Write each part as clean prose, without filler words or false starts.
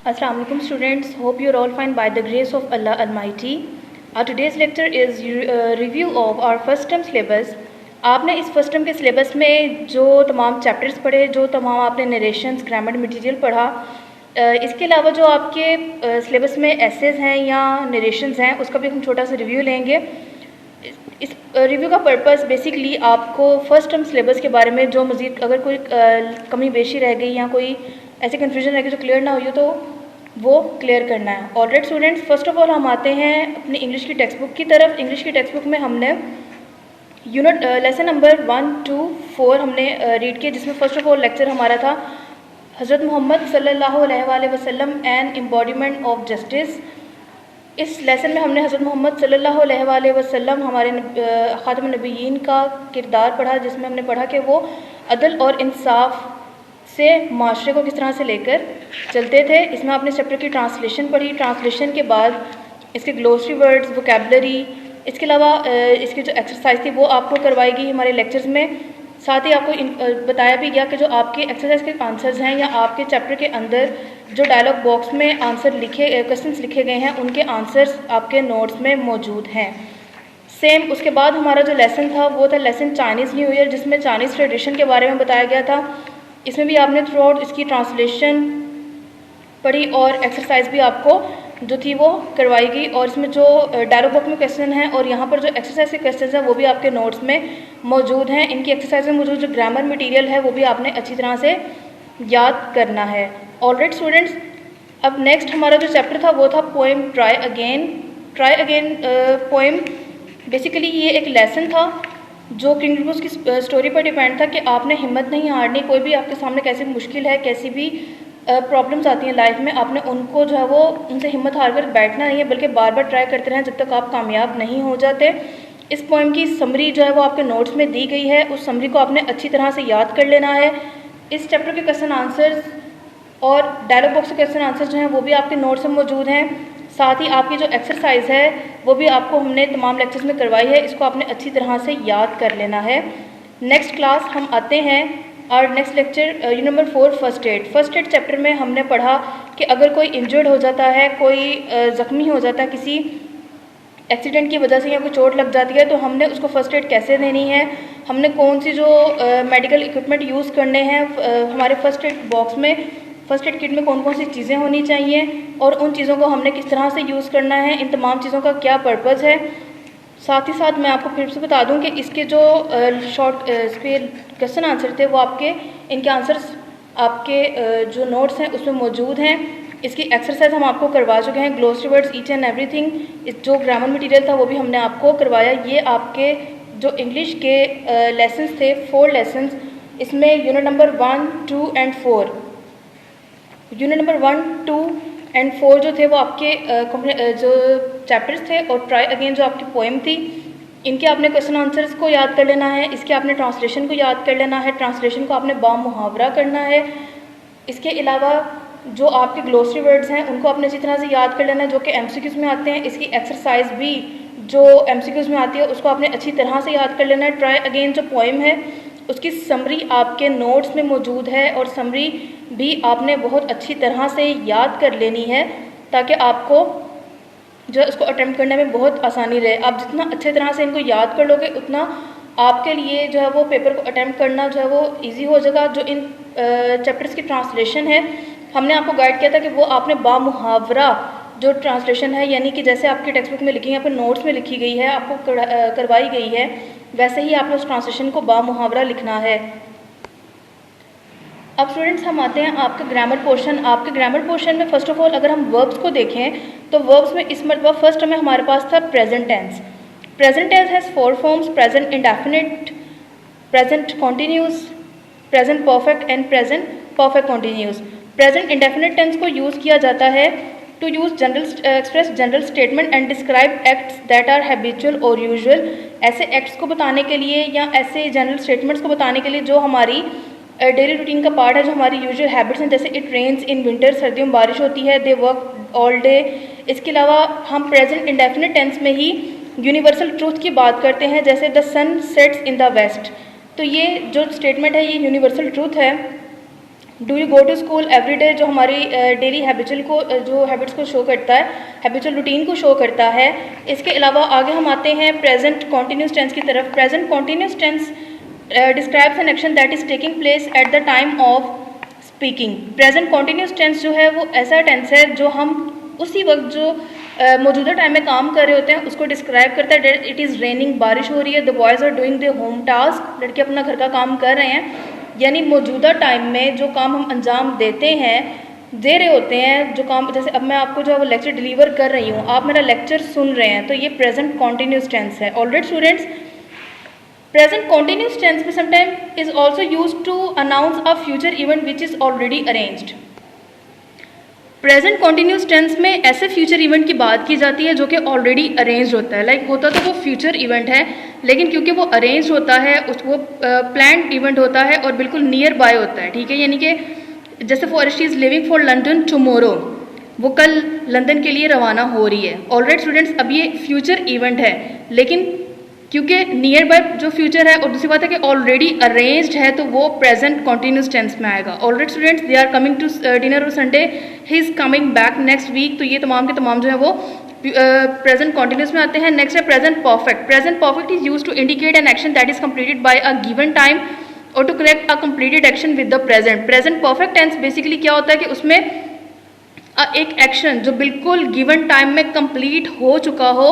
Assalamu alaikum students. Hope you are all fine by the grace of Allah Almighty. Our today's lecture is review of our first term syllabus. आपने इस first term के syllabus में जो तमाम chapters पढ़े, जो तमाम आपने नरेशंस, ग्रामर मटेरियल पढ़ा, इसके अलावा जो आपके सिलेबस में एसेज हैं या नरेशंस हैं, उसका भी हम छोटा सा रिव्यू लेंगे। इस रिव्यू का पर्पस बेसिकली आपको फर्स्ट टर्म सिलेबस के बारे में जो मज़ीद अगर कोई कमी बेशी रह गई या कोई ऐसे कन्फ्यूजन रह गई जो क्लियर ना हुई हो तो वो क्लियर करना है। Alright students, first of all हम आते हैं अपनी इंग्लिश की टेक्स्ट बुक की तरफ। इंग्लिश की टेक्स्ट बुक में हमने यूनिट लेसन नंबर 1 to 4 हमने रीड किया, जिसमें फ़र्स्ट ऑफ ऑल लेक्चर हमारा था हज़रत मोहम्मद सल्लल्लाहु अलैहि वसल्लम एंड एम्बॉडीमेंट ऑफ जस्टिस। इस लेसन में हमने हज़रत मोहम्मद सल्लल्लाहु अलैहि वसल्लम हमारे ख़ातमुन नबिय्यीन का किरदार पढ़ा, जिसमें हमने पढ़ा कि वो अदल और इंसाफ से माशरे को किस तरह से लेकर चलते थे। इसमें आपने चैप्टर की ट्रांसलेशन पढ़ी। ट्रांसलेशन के बाद इसके ग्लोसरी वर्ड्स, वोकेबलरी, इसके अलावा इसकी जो एक्सरसाइज थी वो आपको करवाई गई हमारे लेक्चर्स में। साथ ही आपको बताया भी गया कि जो आपके एक्सरसाइज के आंसर्स हैं या आपके चैप्टर के अंदर जो डायलॉग बॉक्स में आंसर क्वेश्चंस लिखे गए हैं, उनके आंसर्स आपके नोट्स में मौजूद हैं। सेम उसके बाद हमारा जो लेसन था वो था लेसन चाइनीज़ न्यू ईयर, जिसमें चाइनीज़ ट्रेडिशन के बारे में बताया गया था। इसमें भी आपने थ्रू आउट इसकी ट्रांसलेशन पढ़ी और एक्सरसाइज भी आपको जो थी वो करवाई गई। और इसमें जो डायलॉग बॉक्स में क्वेश्चन हैं और यहाँ पर जो एक्सरसाइज के क्वेश्चन हैं वो भी आपके नोट्स में मौजूद हैं। इनकी एक्सरसाइज में मौजूद जो ग्रामर मटेरियल है वो भी आपने अच्छी तरह से याद करना है। ऑलराइट स्टूडेंट्स, अब नेक्स्ट हमारा जो चैप्टर था वो था poem try again. Try again poem basically ये एक लेसन था जो किंग रीबूस की स्टोरी पर डिपेंड था कि आपने हिम्मत नहीं हारनी। कोई भी आपके सामने कैसी मुश्किल है, कैसी भी प्रॉब्लम्स आती हैं लाइफ में, आपने उनको जो है वो उनसे हिम्मत हार कर बैठना नहीं है, बल्कि बार बार ट्राई करते रहें जब तक आप कामयाब नहीं हो जाते। इस पोएम की समरी जो है वो आपके नोट्स में दी गई है। उस समरी को आपने अच्छी तरह से याद कर लेना है। इस चैप्टर के क्वेश्चन आंसर्स और डायलॉग बॉक्स के क्वेश्चन आंसर्स जो हैं वो भी आपके नोट्स में मौजूद हैं। साथ ही आपकी जो एक्सरसाइज है वो भी आपको हमने तमाम लेक्चर्स में करवाई है। इसको आपने अच्छी तरह से याद कर लेना है। नेक्स्ट क्लास हम आते हैं और next lecture unit number 4 first aid. First aid chapter में हमने पढ़ा कि अगर कोई इंजर्ड हो जाता है, कोई ज़ख्मी हो जाता है किसी एक्सीडेंट की वजह से या कोई चोट लग जाती है, तो हमने उसको फ़र्स्ट एड कैसे देनी है, हमने कौन सी जो मेडिकल इक्विपमेंट यूज़ करने हैं, हमारे फ़र्स्ट एड बॉक्स में फ़र्स्ट एड किट में कौन कौन सी चीज़ें होनी चाहिए और उन चीज़ों को हमने किस तरह से यूज़ करना है, इन तमाम चीज़ों का क्या पर्पज़ है। साथ ही साथ मैं आपको फिर से बता दूं कि इसके जो शॉर्ट इसके क्वेश्चन आंसर थे वो आपके इनके आंसर्स आपके जो नोट्स हैं उसमें मौजूद हैं। इसकी एक्सरसाइज हम आपको करवा चुके हैं, glossary words, each and everything. इस जो ग्रामर मटेरियल था वो भी हमने आपको करवाया। ये आपके जो इंग्लिश के लेसन्स थे, 4 लेसन्स, इसमें unit number 1, 2 and 4, unit number 1, 2 and 4 जो थे वो आपके जो चैप्टर्स थे, और ट्राई अगेन जो आपकी पोएम थी, इनके आपने क्वेश्चन आंसर्स को याद कर लेना है। इसके आपने ट्रांसलेशन को याद कर लेना है, ट्रांसलेशन को आपने बामुहावरा करना है। इसके अलावा जो आपके ग्लोसरी वर्ड्स हैं उनको आपने इसी तरह से याद कर लेना है जो कि एमसीक्यूज़ में आते हैं। इसकी एक्सरसाइज भी जो एमसीक्यूज़ में आती है उसको आपने अच्छी तरह से याद कर लेना है। ट्राई अगेन जो पोएम है उसकी समरी आपके नोट्स में मौजूद है और समरी भी आपने बहुत अच्छी तरह से याद कर लेनी है ताकि आपको जो इसको अटेम्प्ट करने में बहुत आसानी रहे। आप जितना अच्छे तरह से इनको याद कर लोगे उतना आपके लिए जो है वो पेपर को अटेम्प्ट करना जो है वो इजी हो जाएगा। जो इन चैप्टर्स की ट्रांसलेशन है हमने आपको गाइड किया था कि वो आपने बामुहावरा जो ट्रांसलेशन है, यानी कि जैसे आपकी टेक्स्ट बुक में लिखी है, आपके नोट्स में लिखी गई है, आपको करवाई गई है, वैसे ही आपने उस ट्रांसलेशन को बामुहावरा लिखना है। अब स्टूडेंट्स हम आते हैं आपके ग्रामर पोर्शन। आपके ग्रामर पोर्शन में फ़र्स्ट ऑफ ऑल अगर हम वर्ब्स को देखें तो वर्ब्स में इस मरतबा फर्स्ट में हमारे पास था present tense. Present tense has 4 forms: present indefinite, present continuous, present perfect and present perfect continuous. Present indefinite tense को यूज़ किया जाता है to use express general statement and describe acts that are habitual और usual. ऐसे acts को बताने के लिए या ऐसे जनरल स्टेटमेंट्स को बताने के लिए जो हमारी डेली रूटीन का पार्ट है, जो हमारी यूजुअल हैबिट्स हैं, जैसे इट रेन्स इन विंटर, सर्दियों में बारिश होती है, दे वर्क ऑल डे। इसके अलावा हम प्रेजेंट इंडेफिनिट टेंस में ही यूनिवर्सल ट्रूथ की बात करते हैं, जैसे the sun sets in the west. तो ये जो स्टेटमेंट है ये यूनिवर्सल ट्रूथ है do you go to school every day, जो हमारी डेली हैबिचुअल को जो हैबिट्स को शो करता है, हैबिचुअल रूटीन को शो करता है। इसके अलावा आगे हम आते हैं प्रेजेंट कॉन्टीन्यूस टेंस की तरफ। Present continuous tense describes an action that is taking place at the time of speaking. Present continuous tense जो है वो ऐसा टेंस है जो हम उसी वक्त जो मौजूदा टाइम में काम कर रहे होते हैं उसको डिस्क्राइब करता है। इट इज़ रेनिंग, बारिश हो रही है। The boys are doing the home task, लड़के अपना घर का काम कर रहे हैं। यानी मौजूदा टाइम में जो काम हम अंजाम दे रहे होते हैं, जो काम, जैसे अब मैं आपको जो है वो लेक्चर डिलीवर कर रही हूँ, आप मेरा लेक्चर सुन रहे हैं, तो ये प्रेजेंट कॉन्टीन्यूस टेंस है। Alright students, present continuous tense में sometime is also use to announce a future event which is already arranged. Present continuous tense में ऐसे फ्यूचर इवेंट की बात की जाती है जो कि ऑलरेडी अरेंज होता है। लाइक होता तो वो फ्यूचर इवेंट है, लेकिन क्योंकि वो अरेंज होता है, वो प्लान्ड इवेंट होता है और बिल्कुल नियर बाय होता है। ठीक है, यानी कि जैसे for she is living for London tomorrow, वो कल लंदन के लिए रवाना हो रही है। ऑलराइट स्टूडेंट्स, अब ये फ्यूचर इवेंट है, लेकिन क्योंकि नियर बाय जो फ्यूचर है, और दूसरी बात है कि ऑलरेडी अरेंज्ड है, तो वो प्रेजेंट कॉन्टीन्यूस टेंस में आएगा। Alright students, they are coming to dinner और Sunday, he is coming back next week. तो ये तमाम के तमाम जो है वो प्रेजेंट कॉन्टीन्यूस में आते हैं। नेक्स्ट है present perfect. Present perfect is use to indicate an action that is completed by a given time और to connect a completed action with the present. Present perfect tense basically क्या होता है कि उसमें एक एक्शन जो बिल्कुल गिवन टाइम में कंप्लीट हो चुका हो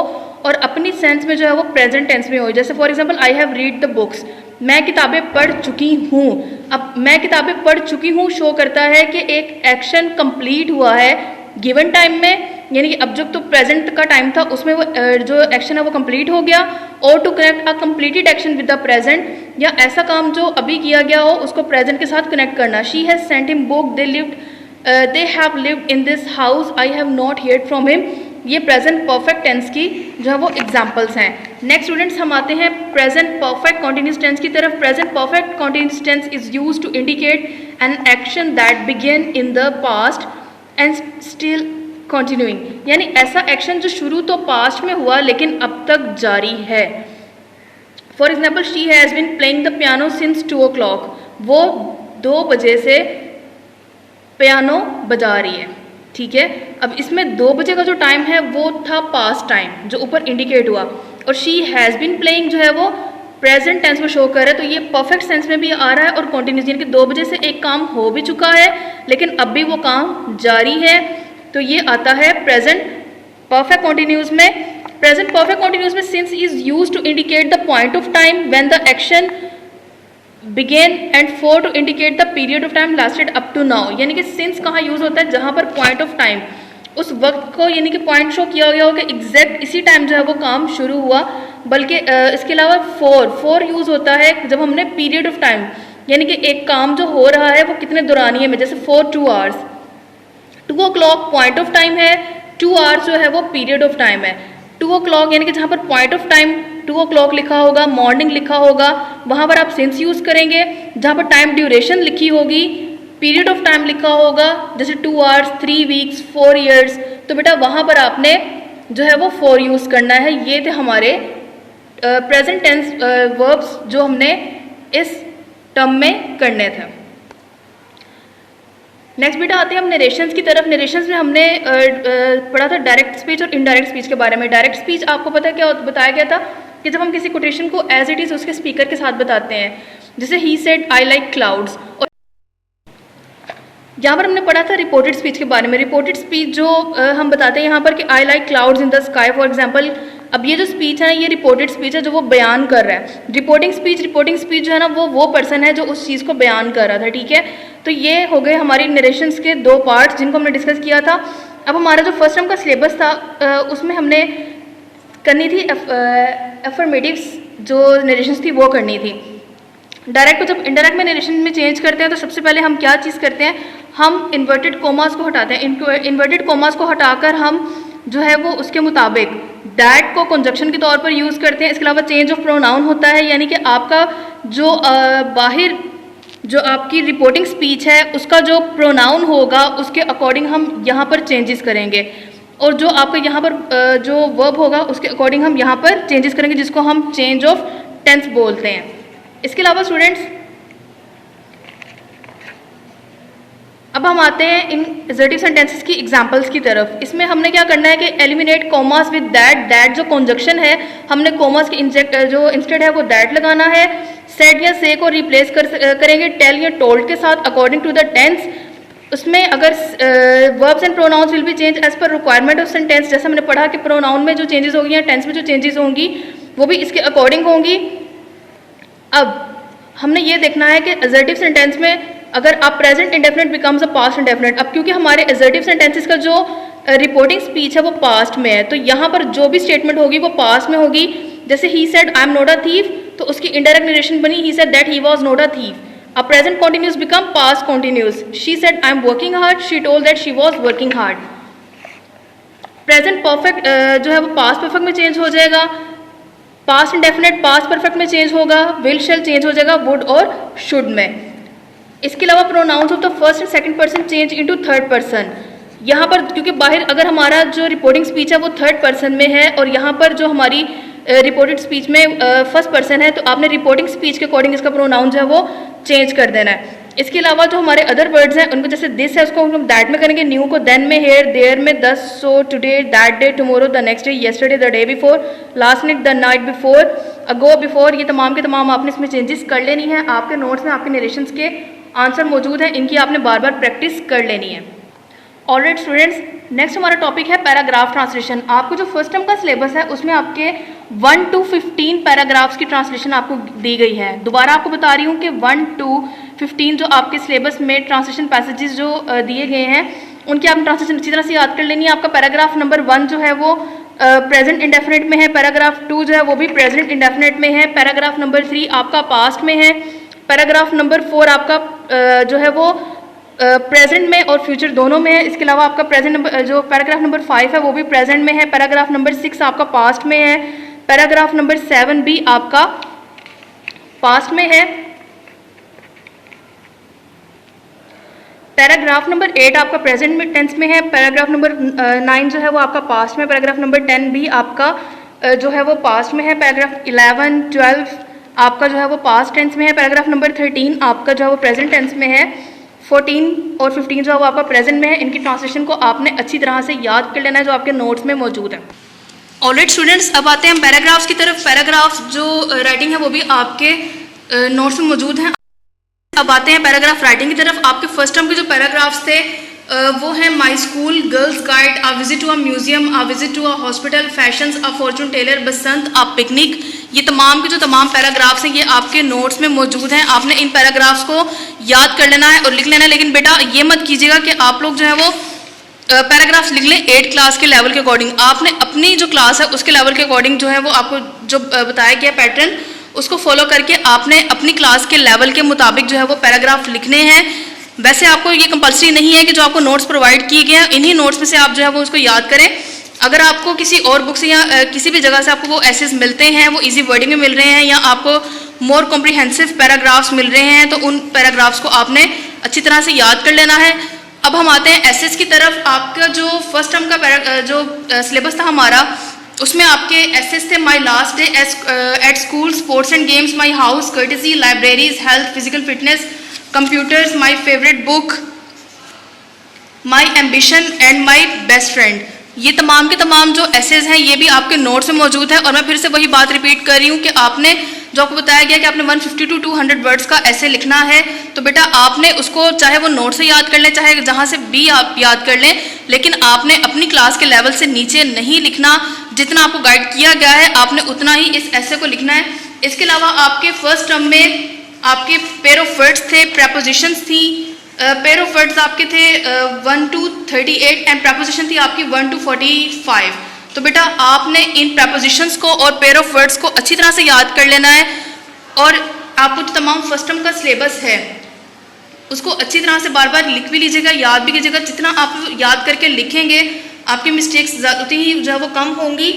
और अपनी सेंस में जो है वो प्रेजेंट टेंस में हो। जैसे for example, I have read the books, मैं किताबें पढ़ चुकी हूँ। अब मैं किताबें पढ़ चुकी हूँ शो करता है कि एक एक्शन कंप्लीट हुआ है गिवन टाइम में, यानी कि अब जब तो प्रेजेंट का टाइम था उसमें वो जो एक्शन है वो कंप्लीट हो गया। और to connect a completed action with the present, या ऐसा काम जो अभी किया गया हो उसको प्रेजेंट के साथ कनेक्ट करना। She has sent him book, they have lived in this house, I have not heard from him. ये प्रेजेंट परफेक्ट टेंस की जो है वो एग्जाम्पल्स हैं। नेक्स्ट स्टूडेंट्स, हम आते हैं प्रेजेंट परफेक्ट कॉन्टीन्यूस टेंस की तरफ। Present perfect continuous tense is use to indicate an action that began in the past and still continuing, यानी ऐसा एक्शन जो शुरू तो पास्ट में हुआ लेकिन अब तक जारी है। For example, she has been playing the piano since 2 o'clock, वो 2 बजे से पियानो बजा रही है। ठीक है, अब इसमें 2 बजे का जो टाइम है वो था पास्ट टाइम जो ऊपर इंडिकेट हुआ, और शी हैज़ बिन प्लेइंग जो है वो प्रेजेंट टेंस में शो कर रहा है। तो ये परफेक्ट सेंस में भी आ रहा है और कॉन्टिन्यूस, यानी कि 2 बजे से एक काम हो भी चुका है लेकिन अब भी वो काम जारी है। तो ये आता है प्रेजेंट परफेक्ट कॉन्टिन्यूस में। प्रेजेंट परफेक्ट कॉन्टिन्यूस में since is use to indicate the point of time when the action began and for to indicate the period of time lasted up to now, यानी कि since कहाँ use होता है, जहाँ पर point of time, उस वक्त को यानी कि पॉइंट शो किया गया हो कि एग्जैक्ट इसी टाइम जो है वो काम शुरू हुआ। बल्कि इसके अलावा फॉर यूज होता है जब हमने पीरियड ऑफ टाइम, यानी कि एक काम जो हो रहा है वो कितने दौरानिये में, जैसे for 2 hours, 2 o'clock point of time है, 2 hours जो है वो पीरियड ऑफ टाइम है। 2 o'clock यानी कि जहाँ पर पॉइंट ऑफ टाइम 2 o'clock लिखा होगा, मॉर्निंग लिखा होगा, वहाँ पर आप सिंस यूज़ करेंगे। जहाँ पर टाइम ड्यूरेशन लिखी होगी, पीरियड ऑफ टाइम लिखा होगा, जैसे 2 hours, 3 weeks, 4 years, तो बेटा वहाँ पर आपने जो है वो फॉर यूज़ करना है। ये थे हमारे प्रेजेंट टेंस वर्ब्स जो हमने इस टर्म में करने थे। नेक्स्ट बेटा आते हैं हम नरेशंस की तरफ। नरेशंस में हमने पढ़ा था डायरेक्ट स्पीच और इनडायरेक्ट स्पीच के बारे में। डायरेक्ट स्पीच आपको पता है क्या बताया गया था कि जब हम किसी कोटेशन को एज इट इज़ उसके स्पीकर के साथ बताते हैं, जैसे he said I like clouds. और यहाँ पर हमने पढ़ा था रिपोर्टेड स्पीच के बारे में। रिपोर्टेड स्पीच जो हम बताते हैं यहाँ पर कि I like clouds in the sky for example. अब ये जो स्पीच है ये रिपोर्टेड स्पीच है जो वो बयान कर रहा है। रिपोर्टिंग स्पीच जो है ना वो पर्सन है जो उस चीज़ को बयान कर रहा था। ठीक है, तो ये हो गए हमारी नरेशंस के 2 पार्ट्स जिनको हमने डिस्कस किया था। अब हमारा जो फर्स्ट टर्म का सिलेबस था उसमें हमने करनी थी एफर्मेटिव्स जो नरेशंस थी वो करनी थी। डायरेक्ट को जब इंडायरेक्ट में नरेशन में चेंज करते हैं तो सबसे पहले हम क्या चीज़ करते हैं, हम इन्वर्टेड कोमास को हटाते हैं। इन्वर्टेड कोमास को हटाकर हम जो है वो उसके मुताबिक दैट को कंजक्शन के तौर पर यूज़ करते हैं। इसके अलावा चेंज ऑफ प्रोनाउन होता है, यानी कि आपका जो बाहर जो आपकी रिपोर्टिंग स्पीच है उसका जो प्रोनाउन होगा उसके अकॉर्डिंग हम यहाँ पर चेंजेस करेंगे, और जो आपका यहाँ पर जो वर्ब होगा उसके अकॉर्डिंग हम यहाँ पर चेंजेस करेंगे, जिसको हम चेंज ऑफ टेंस बोलते हैं। इसके अलावा स्टूडेंट्स अब हम आते हैं इन एजर्टिव सेंटेंसेस की एग्जांपल्स की तरफ। इसमें हमने क्या करना है कि एलिमिनेट कॉमास विद दैट जो कंजक्शन है हमने कॉमास के इंस्टेड है वो दैट लगाना है। सेड या से को रिप्लेस करेंगे टेल या टोल्ड के साथ अकॉर्डिंग टू द टेंस। उसमें अगर verbs and pronouns will be change as per requirement of sentence, जैसे हमने पढ़ा कि प्रोनाउन में जो चेंजेस होंगी या टेंस में जो चेंजेस होंगी वो भी इसके अकॉर्डिंग होंगी। अब हमने ये देखना है कि एजर्टिव सेंटेंस में अगर आप present indefinite becomes a past indefinite, अब क्योंकि हमारे एजर्टिव सेंटेंसेस का जो रिपोर्टिंग स्पीच है वो पास्ट में है, तो यहाँ पर जो भी स्टेटमेंट होगी वो पास्ट में होगी। जैसे he said I am not a thief, तो उसकी इनडायरेक्ट नरेशन बनी he said that he was not a thief. अब present continuous become past continuous, she said I am working hard, she told that she was working hard. Present perfect जो है वो past perfect में change हो जाएगा, past indefinite past perfect में change होगा, will shall change हो जाएगा वुड और शुड में। इसके अलावा pronouns of the first and second person change into third person. यहाँ पर क्योंकि बाहर अगर हमारा जो रिपोर्टिंग स्पीच है वो थर्ड पर्सन में है और यहाँ पर जो हमारी रिपोर्टेड स्पीच में फर्स्ट पर्सन है, तो आपने रिपोर्टिंग स्पीच के अकॉर्डिंग इसका प्रोनाउन जो है वो चेंज कर देना है। इसके अलावा जो हमारे अदर वर्ड्स हैं उनको जैसे दिस है उसको हम दैट में करेंगे, न्यू को देन में, हेयर देयर में, this, so, today, that day, tomorrow, the next day, yesterday, the day before, last night, the night before, ago, before. ये तमाम के तमाम आपने इसमें चेंजेस कर लेनी है। आपके नोट्स में आपके नरेशंस के आंसर मौजूद हैं, इनकी आपने बार बार प्रैक्टिस कर लेनी है। ऑलराइट स्टूडेंट्स, नेक्स्ट हमारा टॉपिक है पैराग्राफ ट्रांसलेशन। आपको जो फर्स्ट टर्म का सिलेबस है उसमें आपके 1 to 15 पैराग्राफ्स की ट्रांसलेशन आपको दी गई है। दोबारा आपको बता रही हूँ कि 1 to 15 जो आपके सिलेबस में ट्रांसलेशन पैसेजेस जो दिए गए हैं उनकी आपने ट्रांसलेशन अच्छी तरह से याद कर लेनी है। आपका पैराग्राफ नंबर 1 जो है वो प्रेजेंट इंडेफिनिट में है, पैराग्राफ 2 जो है वो भी प्रेजेंट इंडेफिनिट में है, पैराग्राफ नंबर 3 आपका पास्ट में है, पैराग्राफ नंबर 4 आपका जो है वो प्रेजेंट में और फ्यूचर दोनों में है। इसके अलावा आपका प्रेजेंट नंबर जो पैराग्राफ नंबर 5 है वो भी प्रेजेंट में है, पैराग्राफ नंबर 6 आपका पास्ट में है, पैराग्राफ नंबर 7 भी आपका पास्ट में है, पैराग्राफ नंबर 8 आपका प्रेजेंट में टेंस में है, पैराग्राफ नंबर 9 जो है वो आपका पास्ट में, पैराग्राफ नंबर 10 भी आपका जो है वो पास्ट में है, पैराग्राफ 11, 12 आपका जो है वो पास्ट टेंस में है, पैराग्राफ नंबर 13 आपका जो है वो प्रेजेंट टेंस में है, 14 और 15 जो है वो आपका प्रेजेंट में है। इनकी ट्रांसलेशन को आपने अच्छी तरह से याद कर लेना है जो आपके नोट्स में मौजूद है। ऑलराइट स्टूडेंट्स, अब आते हैं पैराग्राफ्स की तरफ। पैराग्राफ्स जो राइटिंग है वो भी आपके नोट्स में मौजूद हैं। अब आते हैं पैराग्राफ राइटिंग की तरफ। आपके फर्स्ट टर्म के जो पैराग्राफ्स थे वो हैं my school, girls guide, a visit to a museum, a visit to a hospital, fashions, a fortune teller, Basant, a picnic. ये तमाम के जो तमाम पैराग्राफ्स हैं ये आपके नोट्स में मौजूद हैं। आपने इन पैराग्राफ्स को याद कर लेना है और लिख लेना है। लेकिन बेटा ये मत कीजिएगा कि आप लोग जो है वो पैराग्राफ्स लिख लें 8 क्लास के लेवल के अकॉर्डिंग। आपने अपनी जो क्लास है उसके लेवल के अकॉर्डिंग जो है वो आपको जो बताया गया पैटर्न उसको फॉलो करके आपने अपनी क्लास के लेवल के मुताबिक जो है वो पैराग्राफ लिखने हैं। वैसे आपको ये कंपलसरी नहीं है कि जो आपको नोट्स प्रोवाइड किए गए हैं इन्हीं नोट्स में से आप जो है वो उसको याद करें। अगर आपको किसी और बुक से या किसी भी जगह से आपको वो एसेस मिलते हैं, वो इजी वर्डिंग में मिल रहे हैं या आपको मोर कॉम्प्रिहेंसिव पैराग्राफ्स मिल रहे हैं, तो उन पैराग्राफ्स को आपने अच्छी तरह से याद कर लेना है। अब हम आते हैं एसेस की तरफ। आपका जो फर्स्ट टर्म का जो सिलेबस था हमारा उसमें आपके एसेस थे my last day at school, sports and games, my house, courtesy, libraries, health, physical fitness, computers, my favourite book, my ambition and my best friend. ये तमाम के तमाम जो एसेज हैं ये भी आपके नोट्स में मौजूद है। और मैं फिर से वही बात रिपीट कर रही हूँ कि आपने जो आपको बताया गया कि आपने 150 to 200 वर्ड्स का ऐसे लिखना है, तो बेटा आपने उसको चाहे वो नोट से याद कर लें चाहे जहाँ से भी आप याद कर लें, लेकिन आपने अपनी क्लास के लेवल से नीचे नहीं लिखना। जितना आपको गाइड किया गया है आपने उतना ही इस ऐसे को लिखना है। इसके अलावा आपके फर्स्ट टर्म में आपके पेयर ऑफ वर्ड्स थे, प्रेपोजिशंस थी, पेयर ऑफ वर्ड्स आपके थे 1 to 38 एंड प्रेपोजिशन थी आपकी 1 to 45। तो बेटा आपने इन प्रेपोजिशंस को और पेयर ऑफ वर्ड्स को अच्छी तरह से याद कर लेना है और आपको जो तमाम फर्स्ट टर्म का सिलेबस है उसको अच्छी तरह से बार बार लिख भी लीजिएगा, याद भी कीजिएगा। जितना आप याद करके लिखेंगे आपकी मिस्टेक्स उतनी ही जो है वो कम होंगी।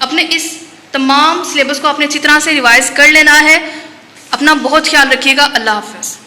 अपने इस तमाम सिलेबस को आपने अच्छी तरह से रिवाइज कर लेना है। अपना बहुत ख्याल रखिएगा। अल्लाह हाफ़िज़।